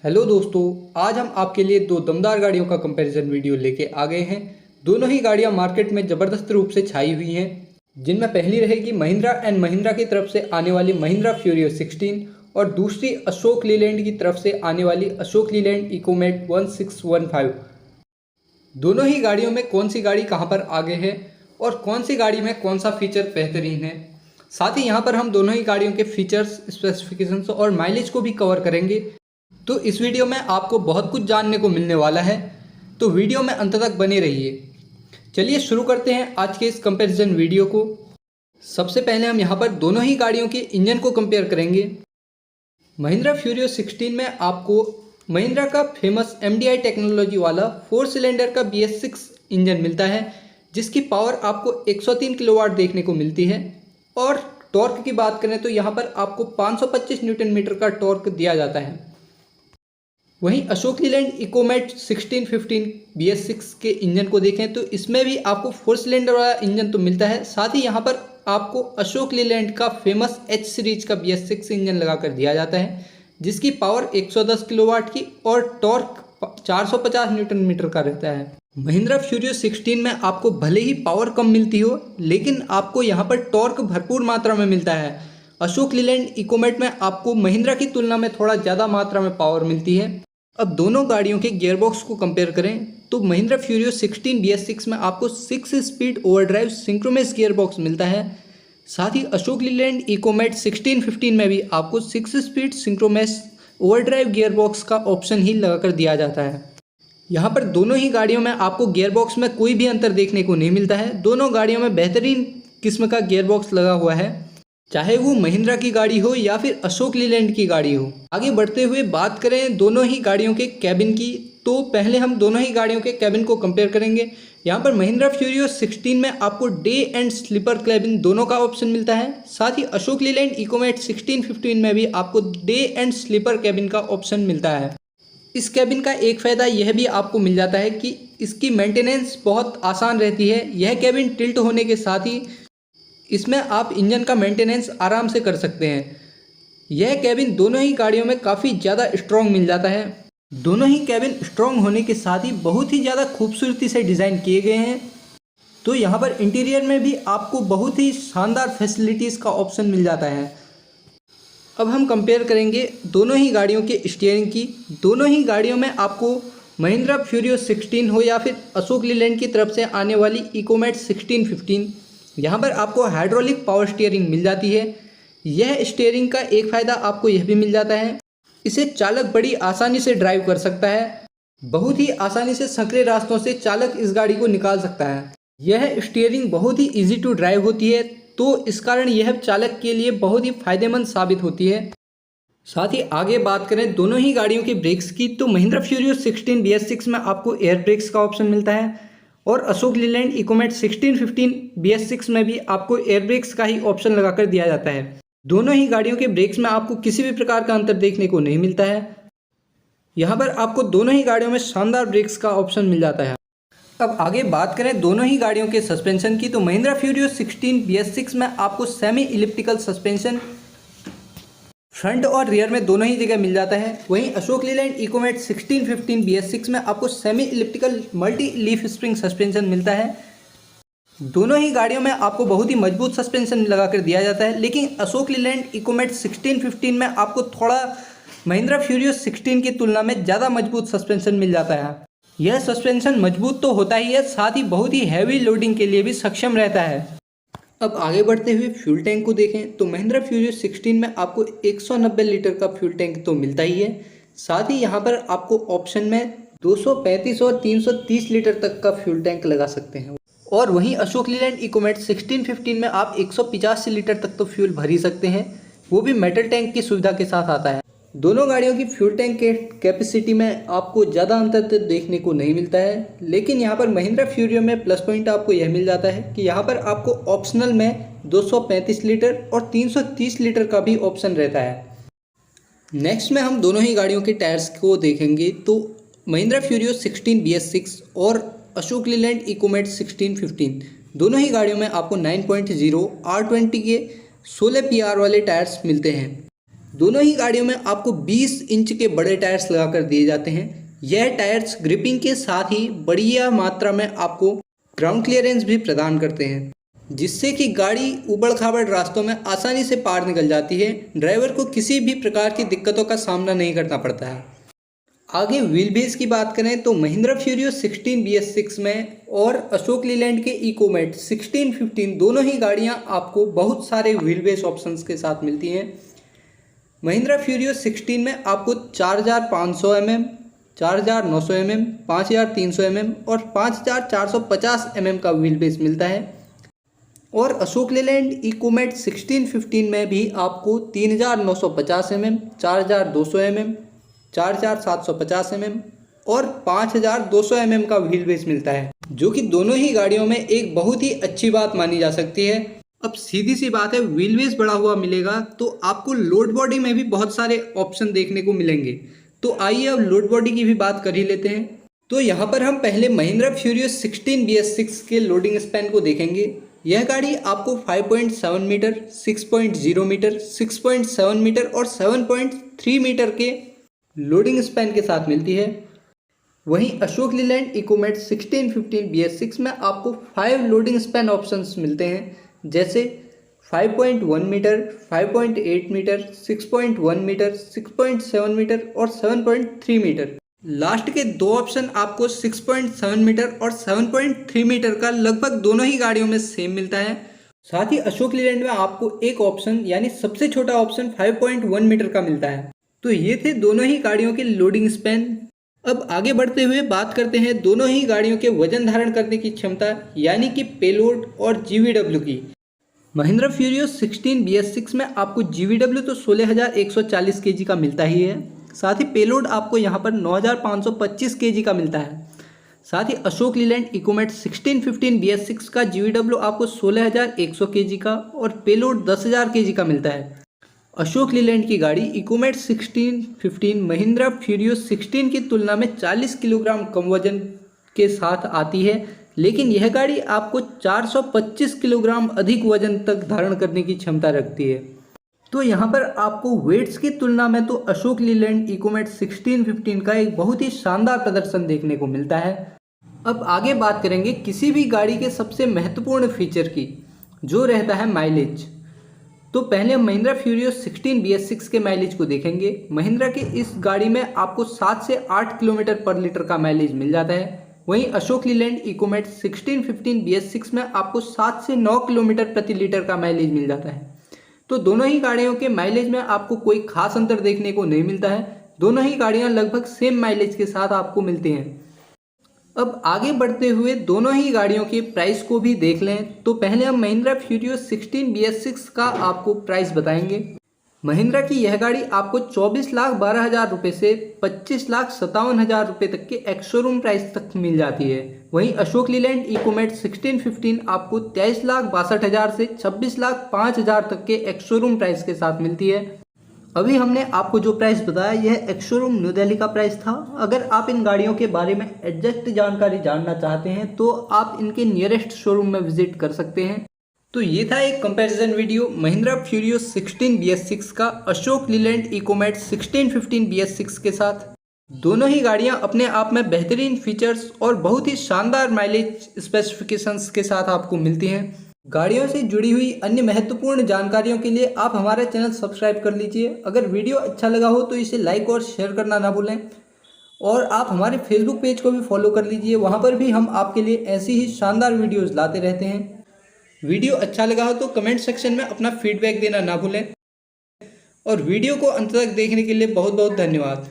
Hello दोस्तों, आज हम आपके लिए दो दमदार गाड़ियों का कंपैरिजन वीडियो लेके आ गए हैं। दोनों ही गाड़ियां मार्केट में ज़बरदस्त रूप से छाई हुई हैं, जिनमें पहली रहेगी महिंद्रा एंड महिंद्रा की तरफ से आने वाली महिंद्रा फ्यूरियो 16 और दूसरी अशोक लीलैंड की तरफ से आने वाली अशोक लीलैंड इकोमेट 1615। दोनों ही गाड़ियों में कौन सी गाड़ी कहां पर आगे है और कौन सी गाड़ी में कौन सा फीचर बेहतरीन है, साथ ही यहां पर हम दोनों ही गाड़ियों के फीचर्स, स्पेसिफिकेशंस और माइलेज को भी कवर करेंगे। तो इस वीडियो में आपको बहुत कुछ जानने को मिलने वाला है, तो वीडियो में अंत तक बने रहिए। चलिए शुरू करते हैं आज के इस कंपैरिजन वीडियो को। सबसे पहले हम यहाँ पर दोनों ही गाड़ियों के इंजन को कंपेयर करेंगे। महिंद्रा फ्यूरियो 16 में आपको महिंद्रा का फेमस MDI टेक्नोलॉजी वाला 4 सिलेंडर का BS6 इंजन मिलता है, जिसकी पावर आपको 103 किलोवाट देखने को मिलती है। और टॉर्क की बात करें तो यहाँ पर आपको 525 न्यूटन मीटर का टॉर्क दिया जाता है। वहीं अशोक लीलैंड इकोमेट 1615 BS6 के इंजन को देखें तो इसमें भी आपको 4 सिलेंडर वाला इंजन तो मिलता है, साथ ही यहाँ पर आपको अशोक लीलैंड का फेमस H सीरीज का BS6 इंजन लगाकर दिया जाता है, जिसकी पावर 110 किलोवाट की और टॉर्क 450 न्यूटन मीटर का रहता है। महिंद्रा फ्यूरियो 16 में आपको भले ही पावर कम मिलती हो, लेकिन आपको यहाँ पर टॉर्क भरपूर मात्रा में मिलता है। अशोक लीलैंड इकोमेट में आपको महिंद्रा की तुलना में थोड़ा ज़्यादा मात्रा में पावर मिलती है। अब दोनों गाड़ियों के गियरबॉक्स को कंपेयर करें तो महिंद्रा फ्यूरियो 16 BS6 में आपको 6 स्पीड ओवरड्राइव सिंक्रोमेस गियरबॉक्स मिलता है। साथ ही अशोक लीलैंड इकोमेट 1615 में भी आपको 6 स्पीड सिंक्रोमेस ओवरड्राइव गियरबॉक्स का ऑप्शन ही लगाकर दिया जाता है। यहाँ पर दोनों ही गाड़ियों में आपको गियरबॉक्स में कोई भी अंतर देखने को नहीं मिलता है। दोनों गाड़ियों में बेहतरीन किस्म का गियरबॉक्स लगा हुआ है, चाहे वो महिंद्रा की गाड़ी हो या फिर अशोक लीलैंड की गाड़ी हो। आगे बढ़ते हुए बात करें दोनों ही गाड़ियों के कैबिन की, तो पहले हम दोनों ही गाड़ियों के कैबिन को कंपेयर करेंगे। यहाँ पर महिंद्रा फ्यूरियो 16 में आपको डे एंड स्लीपर कैबिन दोनों का ऑप्शन मिलता है। साथ ही अशोक लीलैंड इकोमेट 1615 में भी आपको डे एंड स्लीपर कैबिन का ऑप्शन मिलता है। इस कैबिन का एक फ़ायदा यह भी आपको मिल जाता है कि इसकी मेंटेनेंस बहुत आसान रहती है। यह कैबिन टिल्ट होने के साथ ही इसमें आप इंजन का मेंटेनेंस आराम से कर सकते हैं। यह कैबिन दोनों ही गाड़ियों में काफ़ी ज़्यादा स्ट्रॉन्ग मिल जाता है। दोनों ही कैबिन स्ट्रॉन्ग होने के साथ ही बहुत ही ज़्यादा खूबसूरती से डिज़ाइन किए गए हैं। तो यहाँ पर इंटीरियर में भी आपको बहुत ही शानदार फैसिलिटीज़ का ऑप्शन मिल जाता है। अब हम कंपेयर करेंगे दोनों ही गाड़ियों के स्टीयरिंग की। दोनों ही गाड़ियों में आपको महिंद्रा फ्यूरियो 16 हो या फिर अशोक लीलैंड की तरफ से आने वाली इकोमेट 1615, यहाँ पर आपको हाइड्रोलिक पावर स्टीयरिंग मिल जाती है। यह स्टीयरिंग का एक फ़ायदा आपको यह भी मिल जाता है, इसे चालक बड़ी आसानी से ड्राइव कर सकता है। बहुत ही आसानी से संकरे रास्तों से चालक इस गाड़ी को निकाल सकता है। यह स्टीयरिंग बहुत ही इजी टू ड्राइव होती है, तो इस कारण यह चालक के लिए बहुत ही फायदेमंद साबित होती है। साथ ही आगे बात करें दोनों ही गाड़ियों के ब्रेक्स की, तो महिंद्रा फ्यूरियो 16 BS6 में आपको एयर ब्रेक्स का ऑप्शन मिलता है और अशोक लीलैंड इकोमेट 1615 BS6 में भी आपको एयर ब्रेक्स का ही ऑप्शन लगाकर दिया जाता है। दोनों ही गाड़ियों के ब्रेक्स में आपको किसी भी प्रकार का अंतर देखने को नहीं मिलता है। यहाँ पर आपको दोनों ही गाड़ियों में शानदार ब्रेक्स का ऑप्शन मिल जाता है। अब आगे बात करें दोनों ही गाड़ियों के सस्पेंशन की, तो महिंद्रा फ्यूरियो 16 BS6 में आपको सेमी इलिप्टिकल सस्पेंशन फ्रंट और रियर में दोनों ही जगह मिल जाता है। वहीं अशोक लीलैंड इकोमेट 1615 BS6 में आपको semi elliptical multi leaf spring suspension मिलता है। दोनों ही गाड़ियों में आपको बहुत ही मजबूत सस्पेंशन लगाकर दिया जाता है, लेकिन अशोक लीलैंड इकोमेट 1615 में आपको थोड़ा महिंद्रा फ्यूरियो 16 की तुलना में ज़्यादा मजबूत सस्पेंशन मिल जाता है। यह सस्पेंशन मजबूत तो होता ही है, साथ ही बहुत ही हैवी लोडिंग के लिए भी सक्षम रहता है। अब आगे बढ़ते हुए फ्यूल टैंक को देखें तो महिंद्रा फ्यूरियो 16 में आपको 190 लीटर का फ्यूल टैंक तो मिलता ही है। साथ ही यहाँ पर आपको ऑप्शन में 235 और 330 लीटर तक का फ्यूल टैंक लगा सकते हैं। और वहीं अशोक लीलैंड इकोमेट 1615 में आप 185 लीटर तक तो फ्यूल भर ही सकते हैं, वो भी मेटल टैंक की सुविधा के साथ आता है। दोनों गाड़ियों की फ्यूल टैंक के कैपेसिटी में आपको ज़्यादा अंतर तो देखने को नहीं मिलता है, लेकिन यहाँ पर महिंद्रा फ्यूरियो में प्लस पॉइंट आपको यह मिल जाता है कि यहाँ पर आपको ऑप्शनल में 235 लीटर और 330 लीटर का भी ऑप्शन रहता है। नेक्स्ट में हम दोनों ही गाड़ियों के टायर्स को देखेंगे, तो महिंद्रा फ्यूरियो 16 BS6 और अशोक लीलैंड इकोमेट 1615 दोनों ही गाड़ियों में आपको 9.0 R20 के 16 PR वाले टायर्स मिलते हैं। दोनों ही गाड़ियों में आपको 20 इंच के बड़े टायर्स लगाकर दिए जाते हैं। यह टायर्स ग्रिपिंग के साथ ही बढ़िया मात्रा में आपको ग्राउंड क्लियरेंस भी प्रदान करते हैं, जिससे कि गाड़ी ऊबड़ खाबड़ रास्तों में आसानी से पार निकल जाती है। ड्राइवर को किसी भी प्रकार की दिक्कतों का सामना नहीं करना पड़ता है। आगे व्हील बेस की बात करें तो महिंद्रा फ्यूरियो 16 BS6 में और अशोक लीलैंड के इकोमेट 1615 दोनों ही गाड़ियां आपको बहुत सारे व्हील बेस ऑप्शंस के साथ मिलती हैं। महिंद्रा फ्यूरियो 16 में आपको 4500 mm, 4900 mm, 5300 mm और 5450 mm का व्हील बेस मिलता है। और अशोक लीलैंड इकोमेट 1615 में भी आपको 3950 mm, 4200 mm, 4750 mm और 5200 mm का व्हील बेस मिलता है, जो कि दोनों ही गाड़ियों में एक बहुत ही अच्छी बात मानी जा सकती है। अब सीधी सी बात है, व्हील बेस बढ़ा हुआ मिलेगा तो आपको लोड बॉडी में भी बहुत सारे ऑप्शन देखने को मिलेंगे। तो आइए अब लोड बॉडी की भी बात कर ही लेते हैं। तो यहाँ पर हम पहले महिंद्रा फ्यूरियो 16 BS6 के लोडिंग स्पैन को देखेंगे। यह गाड़ी आपको 5.7 मीटर, 6.0 मीटर, 6.7 मीटर और 7.3 मीटर के लोडिंग स्पैन के साथ मिलती है। वहीं अशोक लीलैंड इकोमेट 1615 BS6 में आपको 5 लोडिंग स्पैन ऑप्शंस मिलते हैं, जैसे 5.1 मीटर, 5.8 मीटर, 6.1 मीटर, 6.7 मीटर और 7.3 मीटर। लास्ट के दो ऑप्शन आपको 6.7 मीटर और 7.3 मीटर का लगभग दोनों ही गाड़ियों में सेम मिलता है। साथ ही अशोक लीलैंड में आपको एक ऑप्शन यानी सबसे छोटा ऑप्शन 5.1 मीटर का मिलता है। तो ये थे दोनों ही गाड़ियों के लोडिंग स्पैन। अब आगे बढ़ते हुए बात करते हैं दोनों ही गाड़ियों के वजन धारण करने की क्षमता यानी कि पेलोड और GVW की। महिंद्रा फ्यूरियो 16 BS6 में आपको GVW तो 16,140 kg का मिलता ही है, साथ ही पेलोड आपको यहाँ पर 9,525 kg का मिलता है। साथ ही अशोक लीलैंड इकोमेट 1615 BS6 का GVW आपको 16,100 kg का और पेलोड 10,000 kg का मिलता है। अशोक लीलैंड की गाड़ी इकोमेट 1615 महिंद्रा फ्यूरियो 16 की तुलना में 40 किलोग्राम कम वजन के साथ आती है, लेकिन यह गाड़ी आपको 425 किलोग्राम अधिक वजन तक धारण करने की क्षमता रखती है। तो यहाँ पर आपको वेट्स की तुलना में तो अशोक लीलैंड इकोमेट 1615 का एक बहुत ही शानदार प्रदर्शन देखने को मिलता है। अब आगे बात करेंगे किसी भी गाड़ी के सबसे महत्वपूर्ण फीचर की, जो रहता है माइलेज। तो पहले हम महिंद्रा फ्यूरियो 16 BS6 के माइलेज को देखेंगे। महिंद्रा के इस गाड़ी में आपको 7 से 8 किलोमीटर पर लीटर का माइलेज मिल जाता है। वहीं अशोक लीलैंड इकोमेट 1615 BS6 में आपको 7 से 9 किलोमीटर प्रति लीटर का माइलेज मिल जाता है। तो दोनों ही गाड़ियों के माइलेज में आपको कोई खास अंतर देखने को नहीं मिलता है। दोनों ही गाड़ियां लगभग सेम माइलेज के साथ आपको मिलती हैं। अब आगे बढ़ते हुए दोनों ही गाड़ियों के प्राइस को भी देख लें। तो पहले हम महिंद्रा फ्यूरियो 16 BS6 का आपको प्राइस बताएंगे। महिंद्रा की यह गाड़ी आपको 24,12,000 रुपये से 25,57,000 रुपये तक के एक्स शोरूम प्राइस तक मिल जाती है। वहीं अशोक लीलैंड इकोमेट 1615 आपको 23,62,000 से 26,05,000 तक के एक्स शोरूम प्राइस के साथ मिलती है। अभी हमने आपको जो प्राइस बताया यह एक्स शोरूम न्यू दिल्ली का प्राइस था। अगर आप इन गाड़ियों के बारे में एग्जैक्ट जानकारी जानना चाहते हैं तो आप इनके नियरेस्ट शोरूम में विजिट कर सकते हैं। तो ये था एक कंपैरिजन वीडियो महिंद्रा फ्यूरियो 16 BS6 का अशोक लीलैंड इकोमेट 1615 BS6 के साथ। दोनों ही गाड़ियां अपने आप में बेहतरीन फीचर्स और बहुत ही शानदार माइलेज स्पेसिफिकेशंस के साथ आपको मिलती हैं। गाड़ियों से जुड़ी हुई अन्य महत्वपूर्ण जानकारियों के लिए आप हमारा चैनल सब्सक्राइब कर लीजिए। अगर वीडियो अच्छा लगा हो तो इसे लाइक और शेयर करना ना भूलें, और आप हमारे फेसबुक पेज को भी फॉलो कर लीजिए। वहाँ पर भी हम आपके लिए ऐसी ही शानदार वीडियोज़ लाते रहते हैं। वीडियो अच्छा लगा हो तो कमेंट सेक्शन में अपना फीडबैक देना ना भूलें, और वीडियो को अंत तक देखने के लिए बहुत बहुत धन्यवाद।